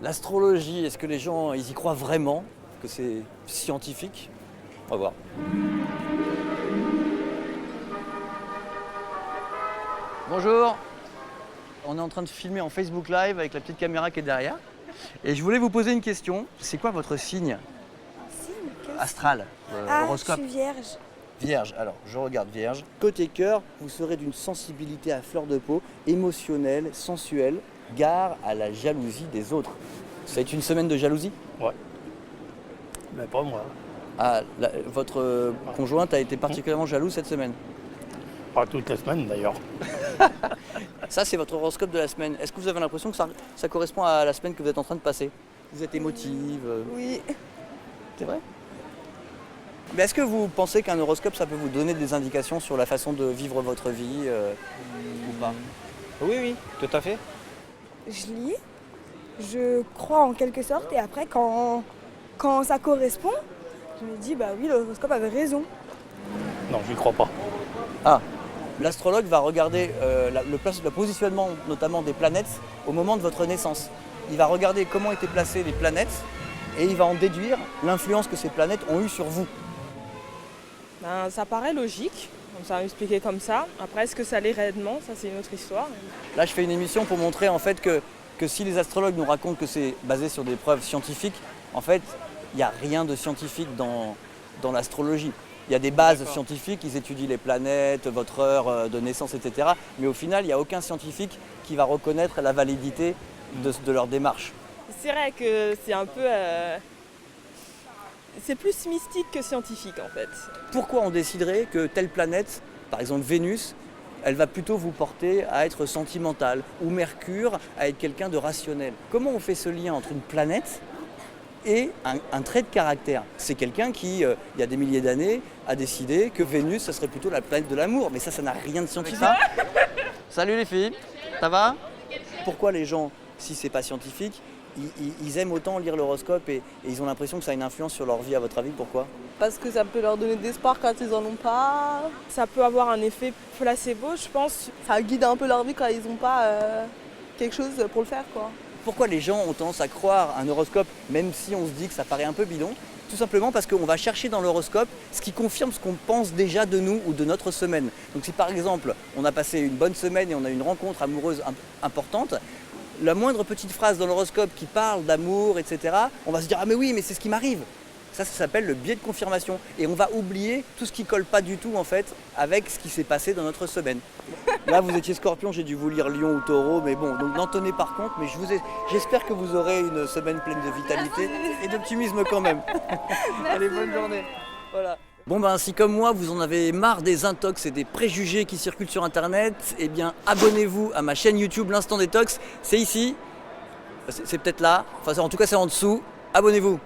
L'astrologie, est-ce que les gens ils y croient vraiment? Que c'est scientifique? On va voir. Bonjour. On est en train de filmer en Facebook Live avec la petite caméra qui est derrière. Et je voulais vous poser une question. C'est quoi votre signe astral, horoscope? Je suis vierge. Vierge, alors je regarde Vierge. Côté cœur, vous serez d'une sensibilité à fleur de peau, émotionnelle, sensuelle, gare à la jalousie des autres. Ça va être une semaine de jalousie? Ouais. Mais pas moi. Ah, votre conjointe a été particulièrement jalouse cette semaine? Pas toute la semaine d'ailleurs. Ça, c'est votre horoscope de la semaine. Est-ce que vous avez l'impression que ça correspond à la semaine que vous êtes en train de passer? Vous êtes émotive? Oui. C'est vrai? Mais est-ce que vous pensez qu'un horoscope, ça peut vous donner des indications sur la façon de vivre votre vie ou pas? Oui, tout à fait. Je lis, je crois en quelque sorte, et après, quand ça correspond, je me dis, bah oui, l'horoscope avait raison. Non, j'y crois pas. Ah, l'astrologue va regarder le positionnement notamment des planètes au moment de votre naissance. Il va regarder comment étaient placées les planètes et il va en déduire l'influence que ces planètes ont eue sur vous. Ben, ça paraît logique, ça va expliquer comme ça. Après, est-ce que ça l'est réellement? Ça, c'est une autre histoire. Là, je fais une émission pour montrer en fait que si les astrologues nous racontent que c'est basé sur des preuves scientifiques, en fait, il n'y a rien de scientifique dans l'astrologie. Il y a des bases scientifiques, ils étudient les planètes, votre heure de naissance, etc. Mais au final, il n'y a aucun scientifique qui va reconnaître la validité de leur démarche. C'est vrai que c'est un peu... c'est plus mystique que scientifique en fait. Pourquoi on déciderait que telle planète, par exemple Vénus, elle va plutôt vous porter à être sentimentale, ou Mercure à être quelqu'un de rationnel? Comment on fait ce lien entre une planète et un trait de caractère? C'est quelqu'un qui, il y a des milliers d'années, a décidé que Vénus, ça serait plutôt la planète de l'amour. Mais ça n'a rien de scientifique. Salut les filles, ça va? Pourquoi les gens, si c'est pas scientifique, ils aiment autant lire l'horoscope et ils ont l'impression que ça a une influence sur leur vie, à votre avis? Pourquoi? Parce que ça peut leur donner de l'espoir quand ils en ont pas. Ça peut avoir un effet placebo, je pense. Ça guide un peu leur vie quand ils n'ont pas quelque chose pour le faire, quoi. Pourquoi les gens ont tendance à croire un horoscope, même si on se dit que ça paraît un peu bidon? Tout simplement parce qu'on va chercher dans l'horoscope ce qui confirme ce qu'on pense déjà de nous ou de notre semaine. Donc si par exemple, on a passé une bonne semaine et on a une rencontre amoureuse importante, la moindre petite phrase dans l'horoscope qui parle d'amour, etc., on va se dire « Ah mais oui, mais c'est ce qui m'arrive !» Ça s'appelle le biais de confirmation. Et on va oublier tout ce qui ne colle pas du tout en fait avec ce qui s'est passé dans notre semaine. Là, vous étiez Scorpion, j'ai dû vous lire Lion ou Taureau, mais bon, donc n'en tenez par compte. Mais j'espère que vous aurez une semaine pleine de vitalité et d'optimisme quand même. Allez, bonne journée. Voilà. Bon ben si comme moi vous en avez marre des intox et des préjugés qui circulent sur internet, eh bien abonnez-vous à ma chaîne YouTube L'Instant Détox, c'est ici, c'est peut-être là, enfin en tout cas c'est en dessous, abonnez-vous.